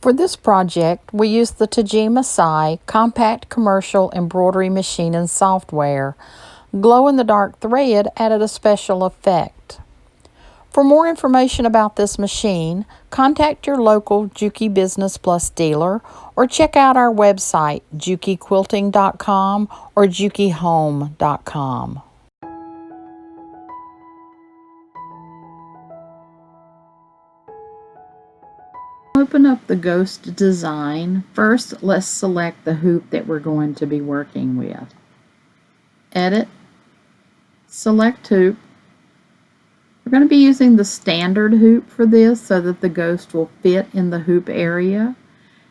For this project, we used the Tajima SAI compact commercial embroidery machine and software. Glow-in-the-dark thread added a special effect. For more information about this machine, contact your local JUKI Business Plus dealer or check out our website, jukiquilting.com or jukihome.com. Open up the ghost design. First, let's select the hoop that we're going to be working with. Edit, select hoop. We're going to be using the standard hoop for this so that the ghost will fit in the hoop area.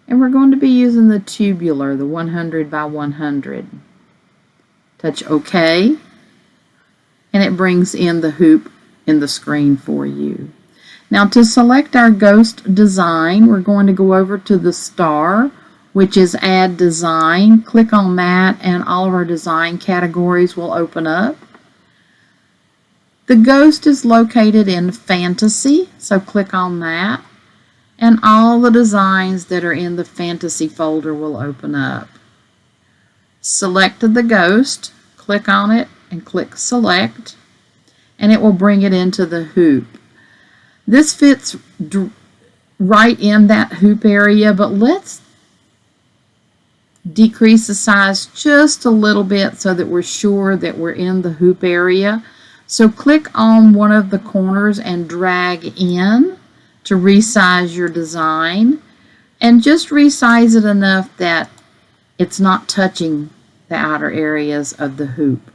And we're going to be using the tubular, the 100 by 100. Touch OK, and it brings in the hoop in the screen for you. Now to select our ghost design, we're going to go over to the star, which is Add Design. Click on that and all of our design categories will open up. The ghost is located in Fantasy, so click on that. And all the designs that are in the Fantasy folder will open up. Select the ghost, click on it and click Select, and it will bring it into the hoop. This fits right in that hoop area, but let's decrease the size just a little bit so that we're sure that we're in the hoop area. So click on one of the corners and drag in to resize your design, and just resize it enough that it's not touching the outer areas of the hoop.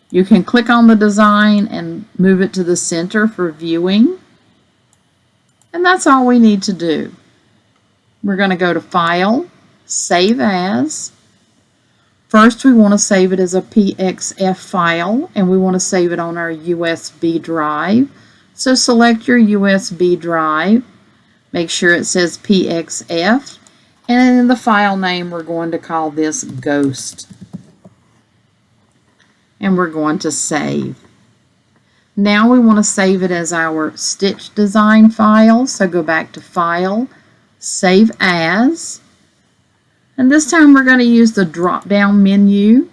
You can click on the design and move it to the center for viewing. And that's all we need to do. We're going to go to File, Save As. First, we want to save it as a PXF file, and we want to save it on our USB drive. So select your USB drive. Make sure it says PXF. And in the file name, we're going to call this Ghost. And we're going to save. Now we want to save it as our stitch design file, so go back to File, Save As, and this time we're going to use the drop down menu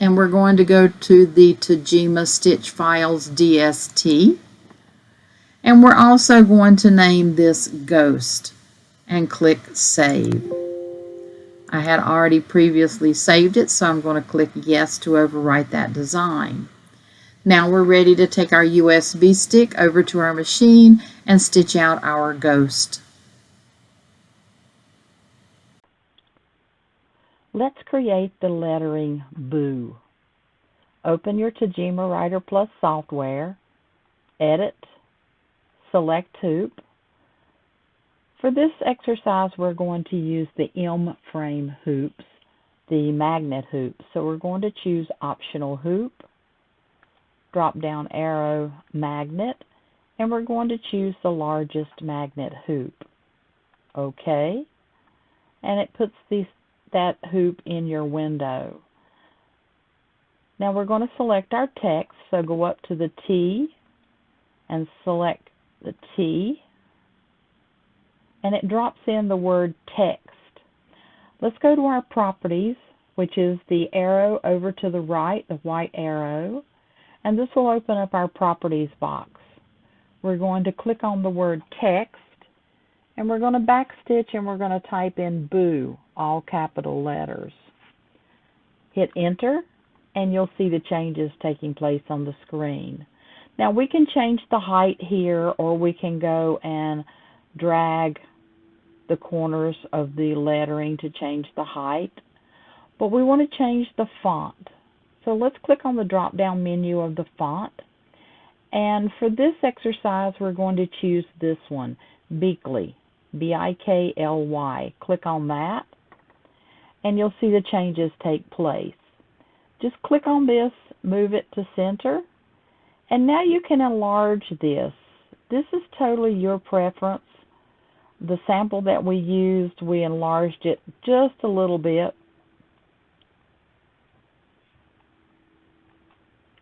and we're going to go to the Tajima Stitch Files DST, and we're also going to name this Ghost and click Save. I had already previously saved it, so I'm going to click Yes to overwrite that design. Now we're ready to take our USB stick over to our machine and stitch out our ghost. Let's create the lettering Boo. Open your Tajima Writer Plus software, edit, select hoop. For this exercise, we're going to use the M frame hoops, the magnet hoops. So we're going to choose optional hoop, drop down arrow magnet, and we're going to choose the largest magnet hoop. OK, and it puts that hoop in your window. Now we're going to select our text, so go up to the T and select the T, and it drops in the word text. Let's go to our properties, which is the arrow over to the right, the white arrow. And this will open up our properties box. We're going to click on the word text, and we're going to backstitch and we're going to type in Boo, all capital letters. Hit enter, and you'll see the changes taking place on the screen. Now we can change the height here, or we can go and drag the corners of the lettering to change the height. But we want to change the font. So let's click on the drop-down menu of the font. And for this exercise, we're going to choose this one, Bikly, B-I-K-L-Y. Click on that, and you'll see the changes take place. Just click on this, move it to center, and now you can enlarge this. This is totally your preference. The sample that we used, we enlarged it just a little bit.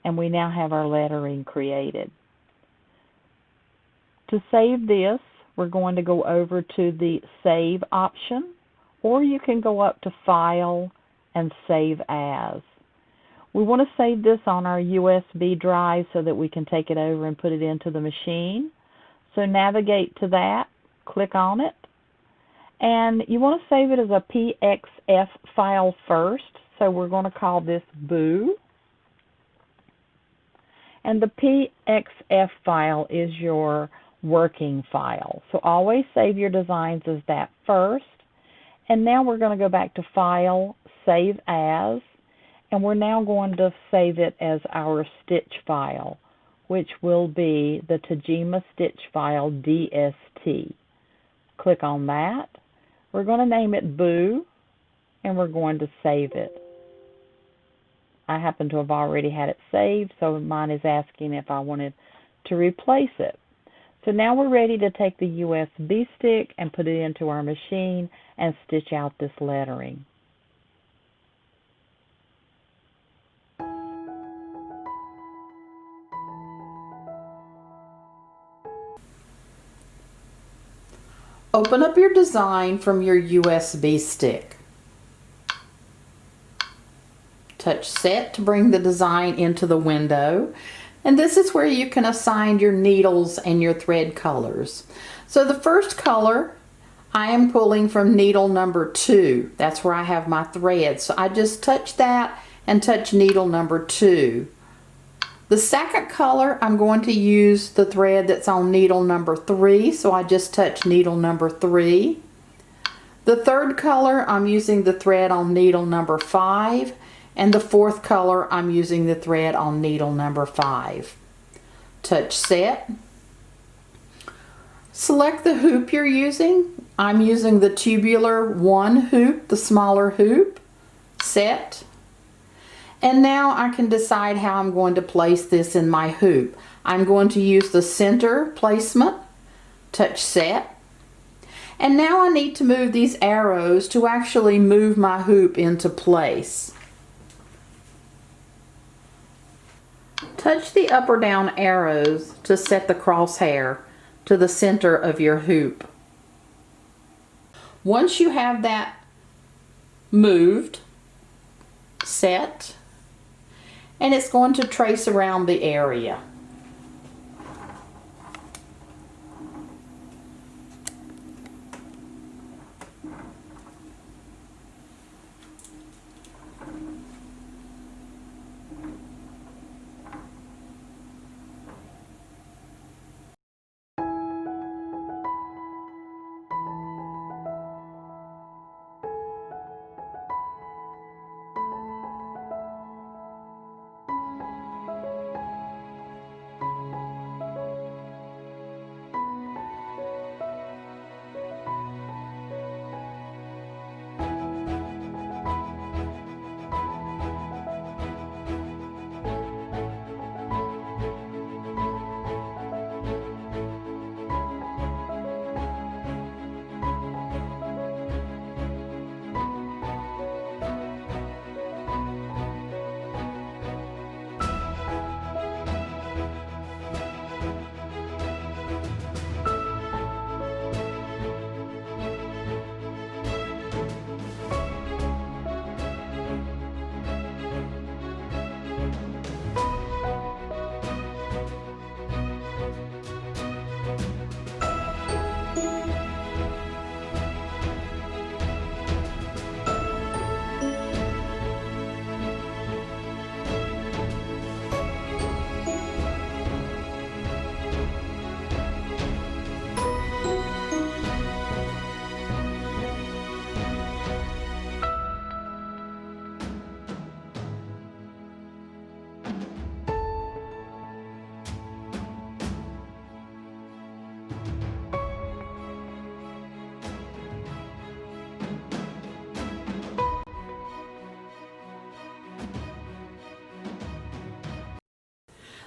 And we now have our lettering created. To save this, we're going to go over to the Save option, or you can go up to File and Save As. We want to save this on our USB drive so that we can take it over and put it into the machine. So navigate to that, click on it, and you want to save it as a PXF file first. So we're going to call this Boo. And the PXF file is your working file. So always save your designs as that first. And now we're going to go back to File, Save As, and we're now going to save it as our stitch file, which will be the Tajima stitch file DST. Click on that. We're going to name it Boo, and we're going to save it. I happen to have already had it saved, so mine is asking if I wanted to replace it. So now we're ready to take the USB stick and put it into our machine and stitch out this lettering. Open up your design from your USB stick. Touch Set to bring the design into the window. And this is where you can assign your needles and your thread colors. So the first color I am pulling from needle number 2. That's where I have my thread. So I just touch that and touch needle number 2. The second color, I'm going to use the thread that's on needle number 3. So I just touch needle number 3. The third color, I'm using the thread on needle number 5. And the fourth color, I'm using the thread on needle number 5. Touch Set. Select the hoop you're using. I'm using the tubular 1 hoop, the smaller hoop. Set. And now I can decide how I'm going to place this in my hoop. I'm going to use the center placement. Touch Set. And now I need to move these arrows to actually move my hoop into place. Touch the up or down arrows to set the crosshair to the center of your hoop. Once you have that moved, set, and it's going to trace around the area.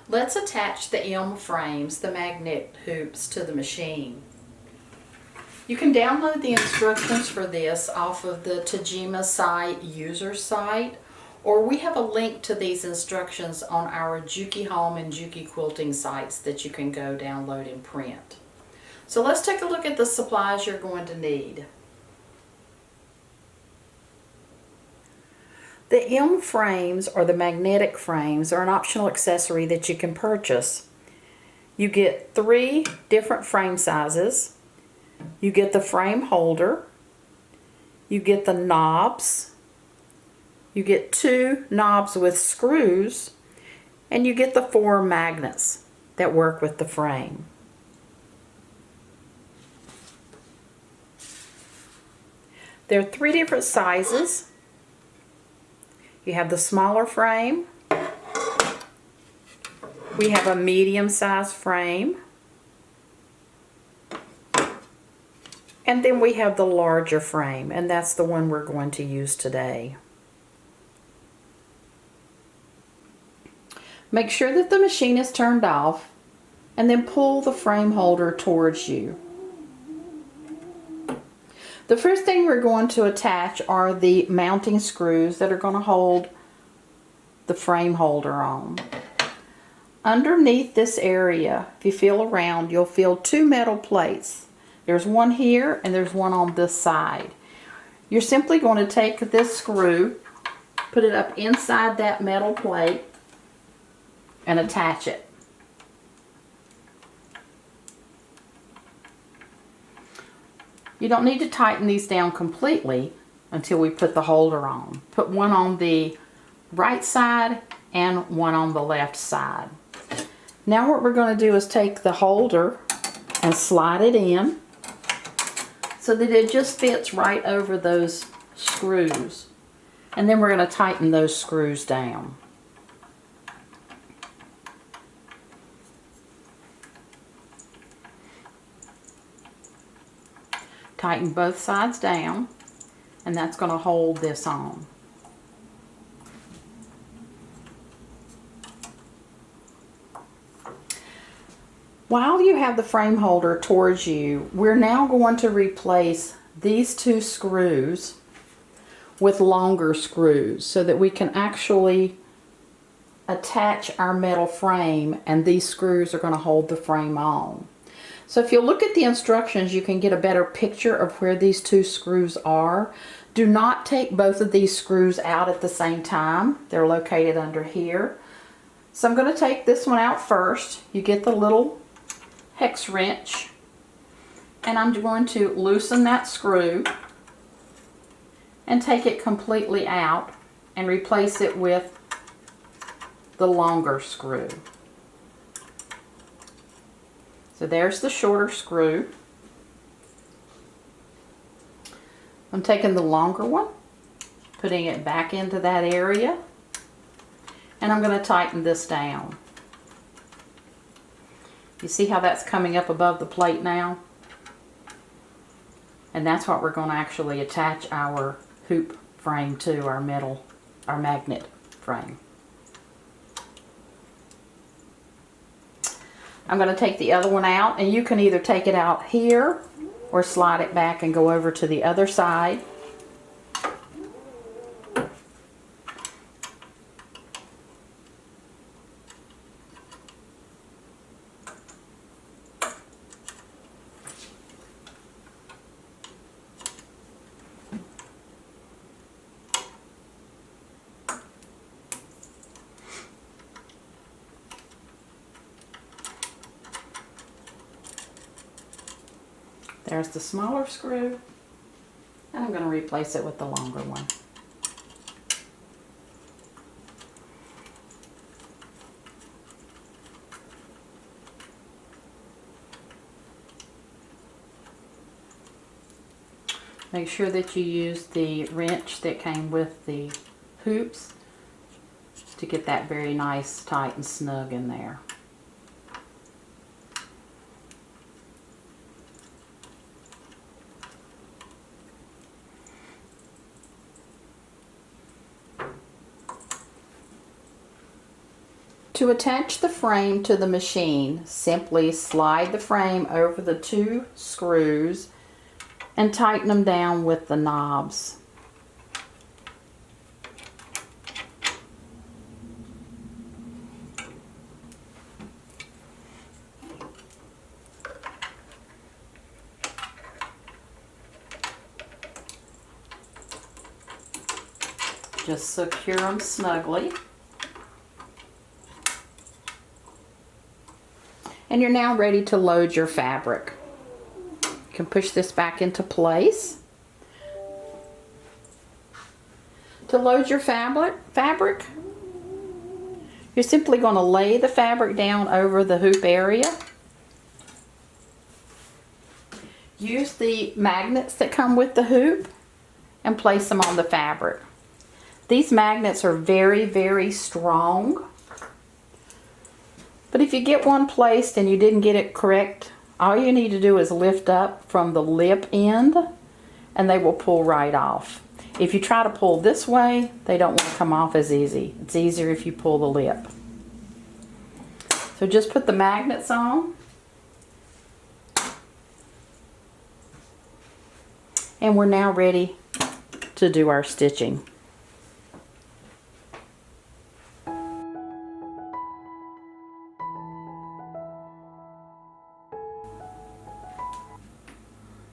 Let's attach the M frames, the magnet hoops, to the machine. You can download the instructions for this off of the Tajima SAI user site, or we have a link to these instructions on our JUKI Home and JUKI Quilting sites that you can go download and print. So let's take a look at the supplies you're going to need. The M frames, or the magnetic frames, are an optional accessory that you can purchase. You get 3 different frame sizes. You get the frame holder. You get the knobs. You get 2 knobs with screws. And you get the 4 magnets that work with the frame. There are 3 different sizes. You have the smaller frame. We have a medium-sized frame. And then we have the larger frame, and that's the one we're going to use today. Make sure that the machine is turned off, and then pull the frame holder towards you. The first thing we're going to attach are the mounting screws that are going to hold the frame holder on. Underneath this area, if you feel around, you'll feel 2 metal plates. There's one here and there's one on this side. You're simply going to take this screw, put it up inside that metal plate, and attach it. You don't need to tighten these down completely until we put the holder on. Put one on the right side and one on the left side. Now what we're going to do is take the holder and slide it in so that it just fits right over those screws. And then we're going to tighten those screws down. Tighten both sides down, and that's going to hold this on. While you have the frame holder towards you, we're now going to replace these 2 screws with longer screws so that we can actually attach our metal frame, and these screws are going to hold the frame on. So if you look at the instructions, you can get a better picture of where these 2 screws are. Do not take both of these screws out at the same time. They're located under here. So I'm going to take this one out first. You get the little hex wrench, and I'm going to loosen that screw and take it completely out and replace it with the longer screw. So there's the shorter screw. I'm taking the longer one, putting it back into that area, and I'm going to tighten this down. You see how that's coming up above the plate now? And that's what we're going to actually attach our hoop frame to, our magnet frame. I'm going to take the other one out, and you can either take it out here or slide it back and go over to the other side. There's the smaller screw, and I'm going to replace it with the longer one. Make sure that you use the wrench that came with the hoops to get that very nice, tight, and snug in there. To attach the frame to the machine, simply slide the frame over the 2 screws and tighten them down with the knobs. Just secure them snugly. And you're now ready to load your fabric. You can push this back into place. To load your fabric, you're simply going to lay the fabric down over the hoop area. Use the magnets that come with the hoop and place them on the fabric. These magnets are very, very strong. But if you get one placed and you didn't get it correct, all you need to do is lift up from the lip end and they will pull right off. If you try to pull this way, they don't want to come off as easy. It's easier if you pull the lip. So just put the magnets on. And we're now ready to do our stitching.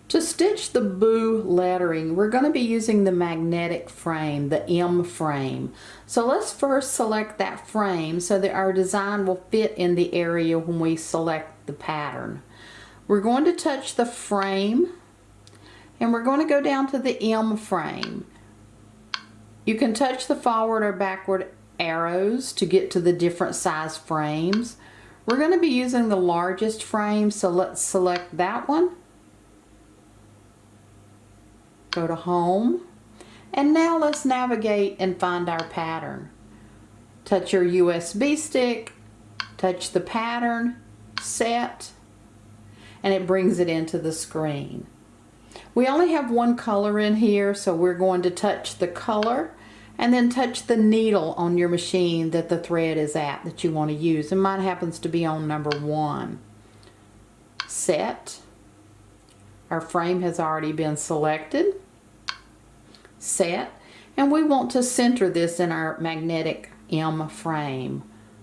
To stitch the boo lettering, we're going to be using the magnetic frame, the M frame. So let's first select that frame so that our design will fit in the area when we select the pattern. We're going to touch the frame and we're going to go down to the M frame. You can touch the forward or backward arrows to get to the different size frames. We're going to be using the largest frame, so let's select that one. Go to Home, and now let's navigate and find our pattern. Touch your USB stick, touch the pattern, set, and it brings it into the screen. We only have one color in here, so we're going to touch the color and then touch the needle on your machine that the thread is at that you want to use. And mine happens to be on number 1. Set. Our frame has already been selected. Set. And we want to center this in our magnetic M frame.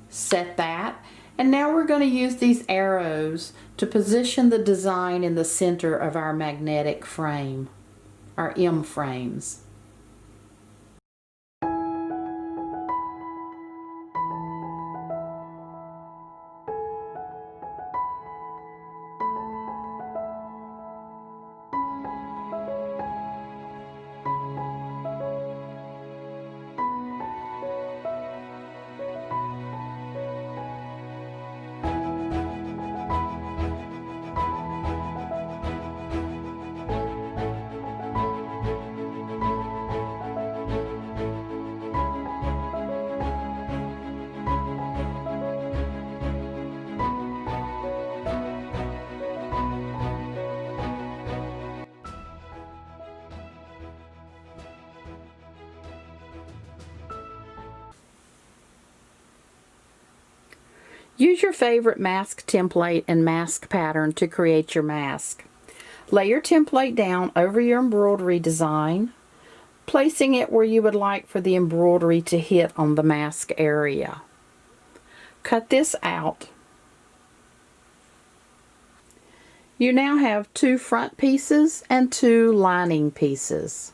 Set that. And now we're going to use these arrows to position the design in the center of our magnetic frame, our M frames. Use your favorite mask template and mask pattern to create your mask. Lay your template down over your embroidery design, placing it where you would like for the embroidery to hit on the mask area. Cut this out. You now have 2 front pieces and 2 lining pieces.